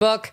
book.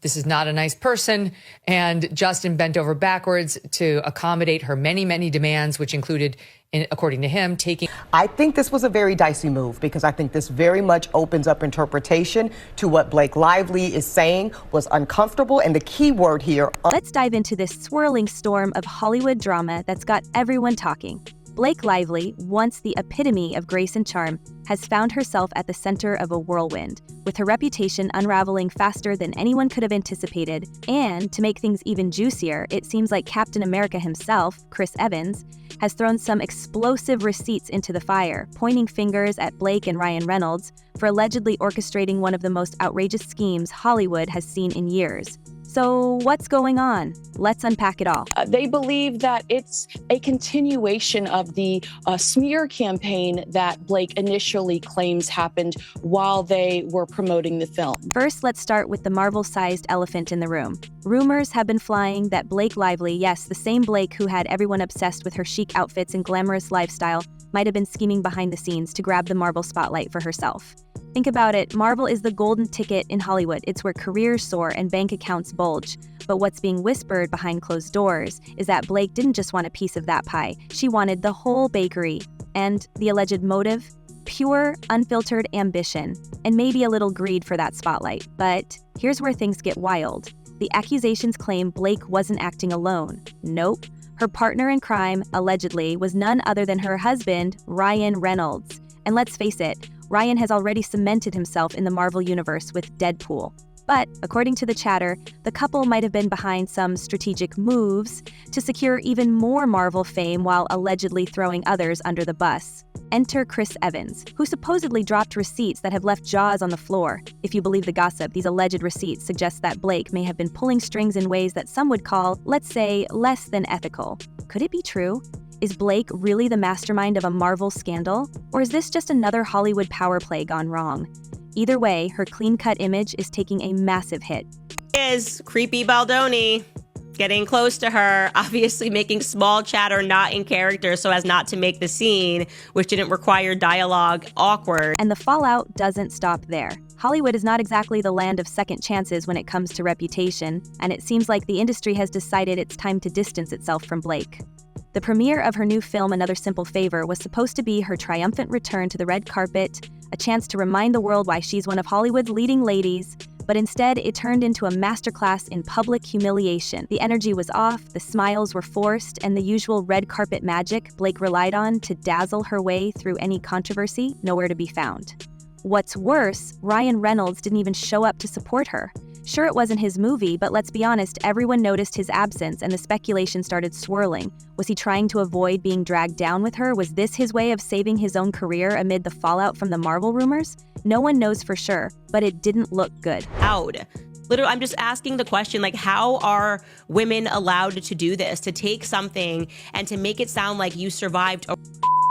This is not a nice person. And Justin bent over backwards to accommodate her many, many demands, which included, according to him, taking... I think this was a very dicey move because I think this very much opens up interpretation to what Blake Lively is saying was uncomfortable. And the key word here... Let's dive into this swirling storm of Hollywood drama that's got everyone talking. Blake Lively, once the epitome of grace and charm, has found herself at the center of a whirlwind, with her reputation unraveling faster than anyone could have anticipated. And to make things even juicier, it seems like Captain America himself, Chris Evans, has thrown some explosive receipts into the fire, pointing fingers at Blake and Ryan Reynolds for allegedly orchestrating one of the most outrageous schemes Hollywood has seen in years. So what's going on? Let's unpack it all. They believe that it's a continuation of the smear campaign that Blake initially claims happened while they were promoting the film. First, let's start with the Marvel-sized elephant in the room. Rumors have been flying that Blake Lively, yes, the same Blake who had everyone obsessed with her chic outfits and glamorous lifestyle, might have been scheming behind the scenes to grab the Marvel spotlight for herself. Think about it, Marvel is the golden ticket in Hollywood. It's where careers soar and bank accounts bulge. But what's being whispered behind closed doors is that Blake didn't just want a piece of that pie. She wanted the whole bakery. And the alleged motive? Pure, unfiltered ambition. And maybe a little greed for that spotlight. But here's where things get wild. The accusations claim Blake wasn't acting alone. Nope. Her partner in crime, allegedly, was none other than her husband, Ryan Reynolds. And let's face it, Ryan has already cemented himself in the Marvel universe with Deadpool. But, according to the chatter, the couple might have been behind some strategic moves to secure even more Marvel fame while allegedly throwing others under the bus. Enter Chris Evans, who supposedly dropped receipts that have left jaws on the floor. If you believe the gossip, these alleged receipts suggest that Blake may have been pulling strings in ways that some would call, let's say, less than ethical. Could it be true? Is Blake really the mastermind of a Marvel scandal? Or is this just another Hollywood power play gone wrong? Either way, her clean-cut image is taking a massive hit. Is creepy Baldoni getting close to her, obviously making small chatter not in character so as not to make the scene, which didn't require dialogue, awkward. And the fallout doesn't stop there. Hollywood is not exactly the land of second chances when it comes to reputation, and it seems like the industry has decided it's time to distance itself from Blake. The premiere of her new film, Another Simple Favor, was supposed to be her triumphant return to the red carpet, a chance to remind the world why she's one of Hollywood's leading ladies, but instead it turned into a masterclass in public humiliation. The energy was off, the smiles were forced, and the usual red carpet magic Blake relied on to dazzle her way through any controversy, nowhere to be found. What's worse, Ryan Reynolds didn't even show up to support her. Sure, it wasn't his movie, but let's be honest, everyone noticed his absence and the speculation started swirling. Was he trying to avoid being dragged down with her? Was this his way of saving his own career amid the fallout from the Marvel rumors? No one knows for sure, but it didn't look good. Out. Literally, I'm just asking the question, like, how are women allowed to do this? To take something and to make it sound like you survived a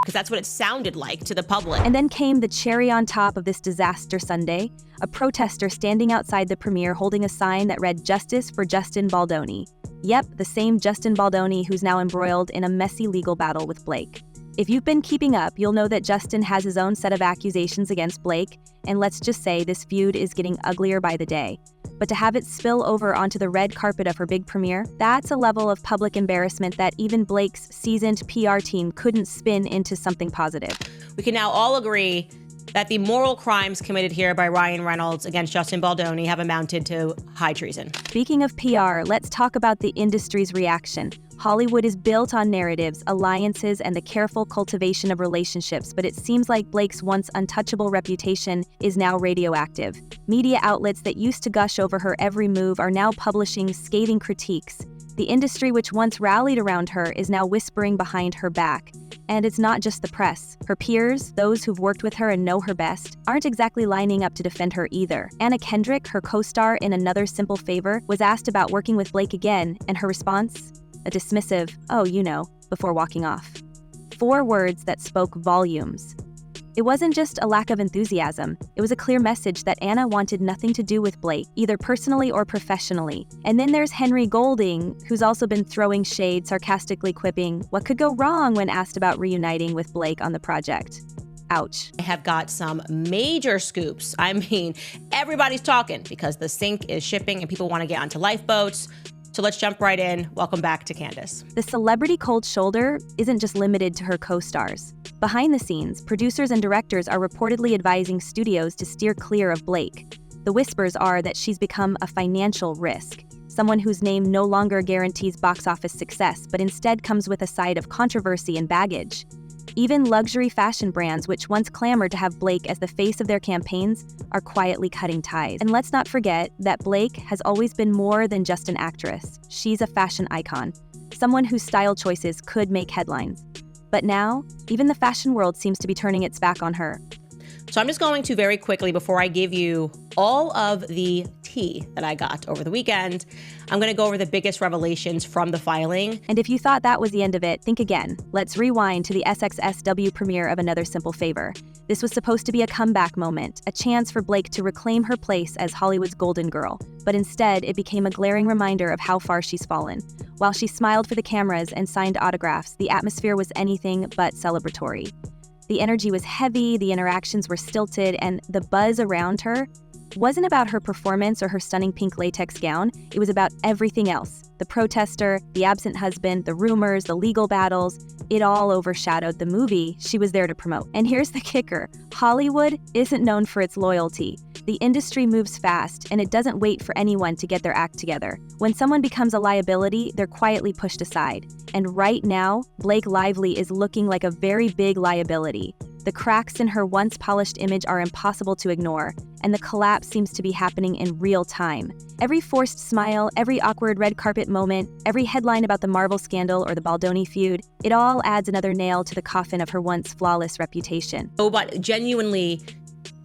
because that's what it sounded like to the public. And then came the cherry on top of this disaster Sunday, a protester standing outside the premiere holding a sign that read "Justice for Justin Baldoni." Yep, the same Justin Baldoni who's now embroiled in a messy legal battle with Blake. If you've been keeping up, you'll know that Justin has his own set of accusations against Blake, and let's just say this feud is getting uglier by the day. But to have it spill over onto the red carpet of her big premiere, that's a level of public embarrassment that even Blake's seasoned PR team couldn't spin into something positive. We can now all agree that the moral crimes committed here by Ryan Reynolds against Justin Baldoni have amounted to high treason. Speaking of PR, let's talk about the industry's reaction. Hollywood is built on narratives, alliances, and the careful cultivation of relationships, but it seems like Blake's once untouchable reputation is now radioactive. Media outlets that used to gush over her every move are now publishing scathing critiques. The industry which once rallied around her is now whispering behind her back. And it's not just the press. Her peers, those who've worked with her and know her best, aren't exactly lining up to defend her either. Anna Kendrick, her co-star in Another Simple Favor, was asked about working with Blake again, and her response? A dismissive, "Oh, you know," before walking off. 4 words that spoke volumes. It wasn't just a lack of enthusiasm, it was a clear message that Anna wanted nothing to do with Blake, either personally or professionally. And then there's Henry Golding, who's also been throwing shade, sarcastically quipping, "What could go wrong?" when asked about reuniting with Blake on the project. Ouch. I have got some major scoops. I mean, everybody's talking because the sink is shipping and people want to get onto lifeboats. So let's jump right in. Welcome back to Candace. The celebrity cold shoulder isn't just limited to her co-stars. Behind the scenes, producers and directors are reportedly advising studios to steer clear of Blake. The whispers are that she's become a financial risk, someone whose name no longer guarantees box office success, but instead comes with a side of controversy and baggage. Even luxury fashion brands, which once clamored to have Blake as the face of their campaigns, are quietly cutting ties. And let's not forget that Blake has always been more than just an actress. She's a fashion icon, someone whose style choices could make headlines. But now, even the fashion world seems to be turning its back on her. So I'm just going to very quickly, before I give you all of the tea that I got over the weekend, I'm going to go over the biggest revelations from the filing. And if you thought that was the end of it, think again. Let's rewind to the SXSW premiere of Another Simple Favor. This was supposed to be a comeback moment, a chance for Blake to reclaim her place as Hollywood's golden girl. But instead, it became a glaring reminder of how far she's fallen. While she smiled for the cameras and signed autographs, the atmosphere was anything but celebratory. The energy was heavy, the interactions were stilted, and the buzz around her wasn't about her performance or her stunning pink latex gown. It was about everything else. The protester, the absent husband, the rumors, the legal battles. It all overshadowed the movie she was there to promote. And here's the kicker. Hollywood isn't known for its loyalty. The industry moves fast, and it doesn't wait for anyone to get their act together. When someone becomes a liability, they're quietly pushed aside. And right now, Blake Lively is looking like a very big liability. The cracks in her once polished image are impossible to ignore, and the collapse seems to be happening in real time. Every forced smile, every awkward red carpet moment, every headline about the Marvel scandal or the Baldoni feud, it all adds another nail to the coffin of her once flawless reputation. Oh, but genuinely,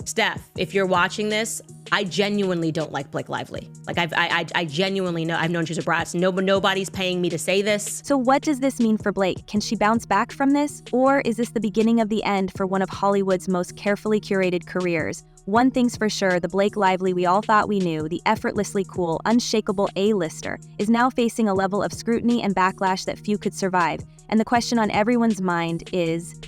Steph, if you're watching this, I genuinely don't like Blake Lively. Like, I genuinely know. I've known she's a brat. Nobody's paying me to say this. So what does this mean for Blake? Can she bounce back from this? Or is this the beginning of the end for one of Hollywood's most carefully curated careers? One thing's for sure, the Blake Lively we all thought we knew, the effortlessly cool, unshakable A-lister, is now facing a level of scrutiny and backlash that few could survive. And the question on everyone's mind is,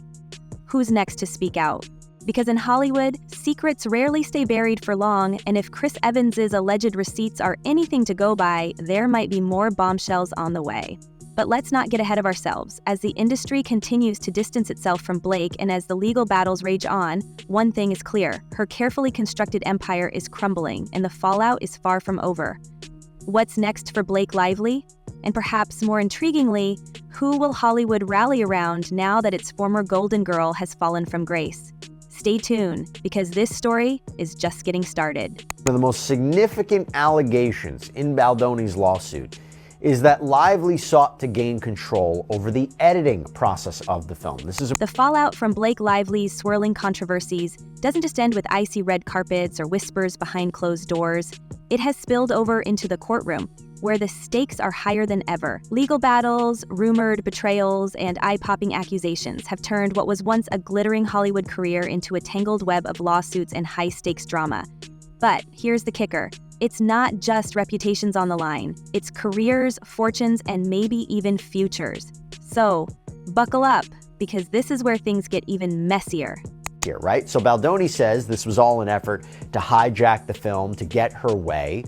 who's next to speak out? Because in Hollywood, secrets rarely stay buried for long, and if Chris Evans's alleged receipts are anything to go by, there might be more bombshells on the way. But let's not get ahead of ourselves. As the industry continues to distance itself from Blake and as the legal battles rage on, one thing is clear. Her carefully constructed empire is crumbling, and the fallout is far from over. What's next for Blake Lively? And perhaps more intriguingly, who will Hollywood rally around now that its former golden girl has fallen from grace? Stay tuned, because this story is just getting started. One of the most significant allegations in Baldoni's lawsuit is that Lively sought to gain control over the editing process of the film. The fallout from Blake Lively's swirling controversies doesn't just end with icy red carpets or whispers behind closed doors. It has spilled over into the courtroom, where the stakes are higher than ever. Legal battles, rumored betrayals, and eye-popping accusations have turned what was once a glittering Hollywood career into a tangled web of lawsuits and high-stakes drama. But here's the kicker. It's not just reputations on the line. It's careers, fortunes, and maybe even futures. So, buckle up, because this is where things get even messier. Here, right? So Baldoni says this was all an effort to hijack the film to get her way.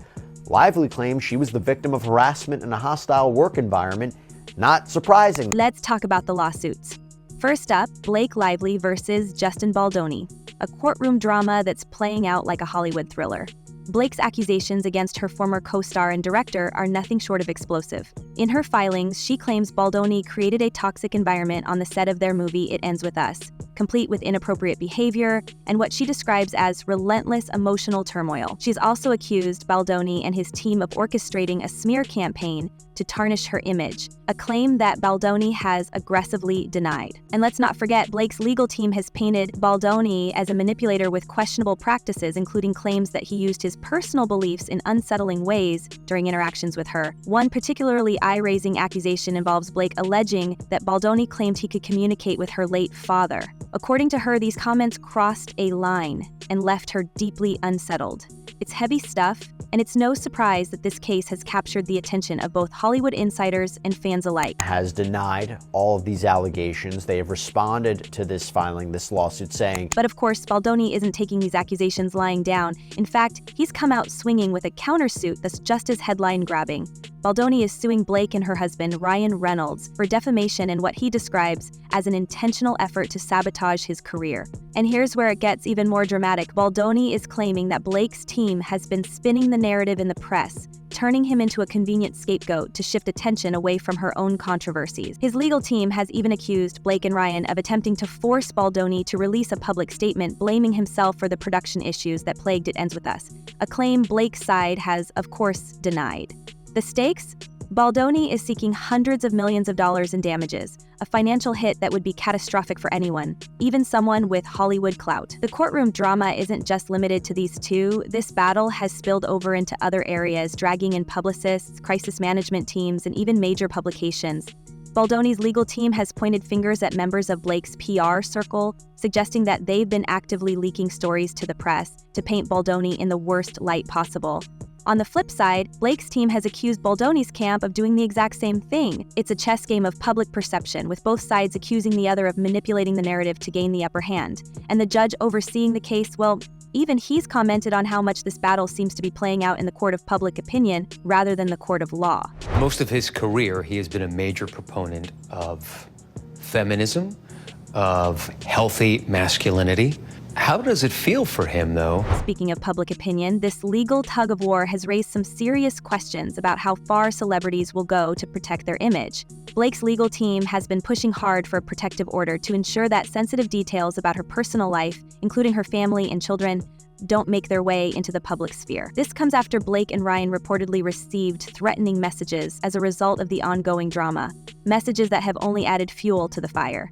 Lively claims she was the victim of harassment in a hostile work environment. Not surprising. Let's talk about the lawsuits. First up, Blake Lively versus Justin Baldoni, a courtroom drama that's playing out like a Hollywood thriller. Blake's accusations against her former co-star and director are nothing short of explosive. In her filings, she claims Baldoni created a toxic environment on the set of their movie It Ends With Us, complete with inappropriate behavior and what she describes as relentless emotional turmoil. She's also accused Baldoni and his team of orchestrating a smear campaign to tarnish her image, a claim that Baldoni has aggressively denied. And let's not forget, Blake's legal team has painted Baldoni as a manipulator with questionable practices, including claims that he used his personal beliefs in unsettling ways during interactions with her. One particularly eye-raising accusation involves Blake alleging that Baldoni claimed he could communicate with her late father. According to her, these comments crossed a line and left her deeply unsettled. It's heavy stuff, and it's no surprise that this case has captured the attention of both Hollywood insiders and fans alike. Has denied all of these allegations. They have responded to this filing, this lawsuit, saying, But of course, Baldoni isn't taking these accusations lying down. In fact, he's come out swinging with a countersuit that's just as headline-grabbing. Baldoni is suing Blake and her husband, Ryan Reynolds, for defamation and what he describes as an intentional effort to sabotage his career. And here's where it gets even more dramatic. Baldoni is claiming that Blake's team has been spinning the narrative in the press, turning him into a convenient scapegoat to shift attention away from her own controversies. His legal team has even accused Blake and Ryan of attempting to force Baldoni to release a public statement blaming himself for the production issues that plagued It Ends With Us, a claim Blake's side has, of course, denied. The stakes? Baldoni is seeking hundreds of millions of dollars in damages, a financial hit that would be catastrophic for anyone, even someone with Hollywood clout. The courtroom drama isn't just limited to these two. This battle has spilled over into other areas, dragging in publicists, crisis management teams, and even major publications. Baldoni's legal team has pointed fingers at members of Blake's PR circle, suggesting that they've been actively leaking stories to the press to paint Baldoni in the worst light possible. On the flip side, Blake's team has accused Baldoni's camp of doing the exact same thing. It's a chess game of public perception, with both sides accusing the other of manipulating the narrative to gain the upper hand. And the judge overseeing the case, well, even he's commented on how much this battle seems to be playing out in the court of public opinion rather than the court of law. Most of his career, he has been a major proponent of feminism, of healthy masculinity. How does it feel for him, though? Speaking of public opinion, this legal tug-of-war has raised some serious questions about how far celebrities will go to protect their image. Blake's legal team has been pushing hard for a protective order to ensure that sensitive details about her personal life, including her family and children, don't make their way into the public sphere. This comes after Blake and Ryan reportedly received threatening messages as a result of the ongoing drama, messages that have only added fuel to the fire.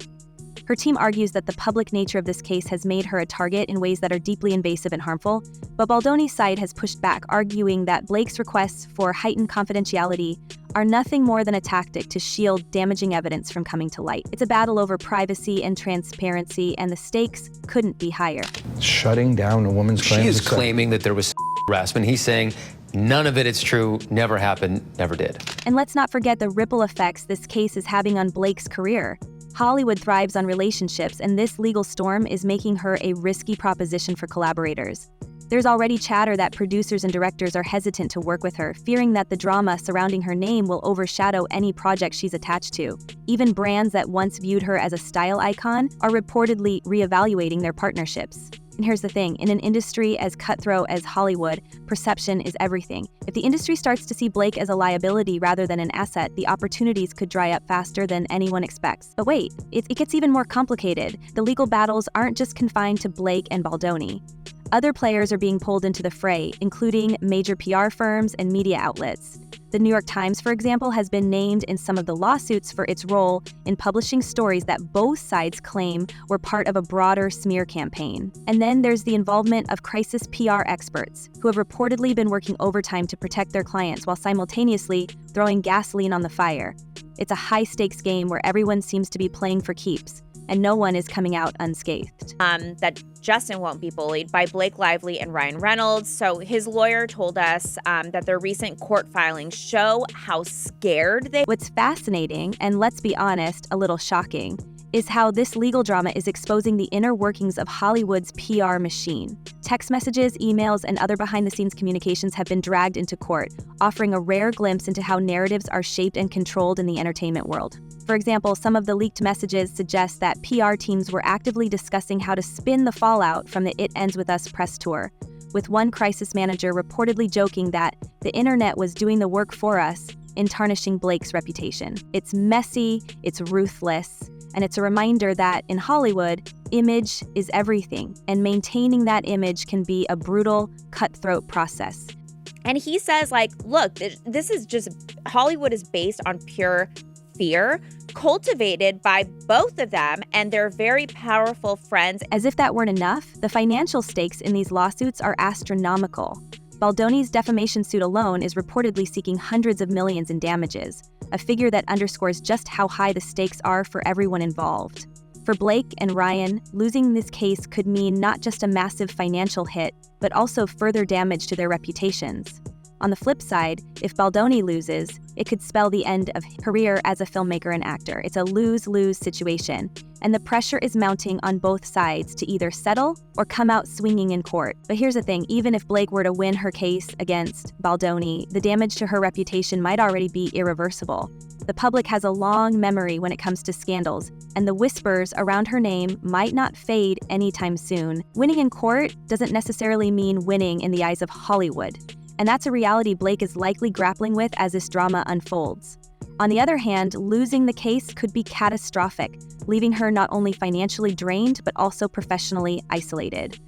Her team argues that the public nature of this case has made her a target in ways that are deeply invasive and harmful, but Baldoni's side has pushed back, arguing that Blake's requests for heightened confidentiality are nothing more than a tactic to shield damaging evidence from coming to light. It's a battle over privacy and transparency, and the stakes couldn't be higher. Shutting down a woman's claims. She is claiming that there was harassment. He's saying none of it is true, never happened, never did. And let's not forget the ripple effects this case is having on Blake's career. Hollywood thrives on relationships, and this legal storm is making her a risky proposition for collaborators. There's already chatter that producers and directors are hesitant to work with her, fearing that the drama surrounding her name will overshadow any project she's attached to. Even brands that once viewed her as a style icon are reportedly reevaluating their partnerships. And here's the thing, in an industry as cutthroat as Hollywood, perception is everything. If the industry starts to see Blake as a liability rather than an asset, the opportunities could dry up faster than anyone expects. But wait, it gets even more complicated. The legal battles aren't just confined to Blake and Baldoni. Other players are being pulled into the fray, including major PR firms and media outlets. The New York Times, for example, has been named in some of the lawsuits for its role in publishing stories that both sides claim were part of a broader smear campaign. And then there's the involvement of crisis PR experts, who have reportedly been working overtime to protect their clients while simultaneously throwing gasoline on the fire. It's a high-stakes game where everyone seems to be playing for keeps, and no one is coming out unscathed. That Justin won't be bullied by Blake Lively and Ryan Reynolds. So his lawyer told us that their recent court filings show how scared they. What's fascinating, and let's be honest, a little shocking, is how this legal drama is exposing the inner workings of Hollywood's PR machine. Text messages, emails, and other behind-the-scenes communications have been dragged into court, offering a rare glimpse into how narratives are shaped and controlled in the entertainment world. For example, some of the leaked messages suggest that PR teams were actively discussing how to spin the fallout from the It Ends With Us press tour, with one crisis manager reportedly joking that the internet was doing the work for us in tarnishing Blake's reputation. It's messy, it's ruthless, and it's a reminder that in Hollywood, image is everything, and maintaining that image can be a brutal, cutthroat process. And he says, look, this is just, Hollywood is based on pure fear, cultivated by both of them and their very powerful friends. As if that weren't enough, the financial stakes in these lawsuits are astronomical. Baldoni's defamation suit alone is reportedly seeking hundreds of millions in damages, a figure that underscores just how high the stakes are for everyone involved. For Blake and Ryan, losing this case could mean not just a massive financial hit, but also further damage to their reputations. On the flip side, if Baldoni loses, it could spell the end of his career as a filmmaker and actor. It's a lose-lose situation, and the pressure is mounting on both sides to either settle or come out swinging in court. But here's the thing, even if Blake were to win her case against Baldoni, the damage to her reputation might already be irreversible. The public has a long memory when it comes to scandals, and the whispers around her name might not fade anytime soon. Winning in court doesn't necessarily mean winning in the eyes of Hollywood. And that's a reality Blake is likely grappling with as this drama unfolds. On the other hand, losing the case could be catastrophic, leaving her not only financially drained, but also professionally isolated.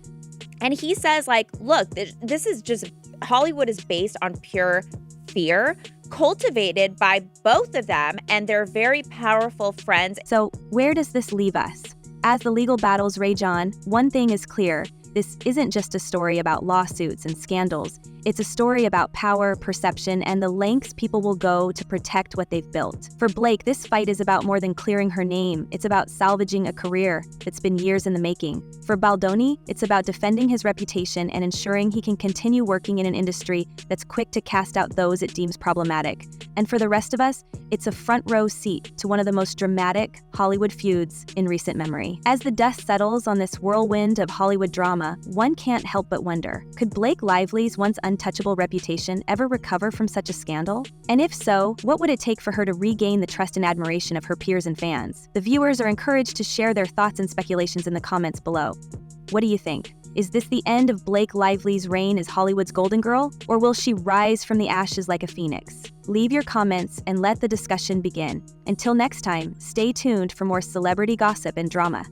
And he says, like, look, this is just, Hollywood is based on pure fear, cultivated by both of them, and they're very powerful friends. So where does this leave us? As the legal battles rage on, one thing is clear. This isn't just a story about lawsuits and scandals. It's a story about power, perception, and the lengths people will go to protect what they've built. For Blake, this fight is about more than clearing her name. It's about salvaging a career that's been years in the making. For Baldoni, it's about defending his reputation and ensuring he can continue working in an industry that's quick to cast out those it deems problematic. And for the rest of us, it's a front row seat to one of the most dramatic Hollywood feuds in recent memory. As the dust settles on this whirlwind of Hollywood drama, one can't help but wonder, could Blake Lively's once untouchable reputation ever recover from such a scandal? And if so, what would it take for her to regain the trust and admiration of her peers and fans? The viewers are encouraged to share their thoughts and speculations in the comments below. What do you think? Is this the end of Blake Lively's reign as Hollywood's golden girl, or will she rise from the ashes like a phoenix? Leave your comments and let the discussion begin. Until next time, stay tuned for more celebrity gossip and drama.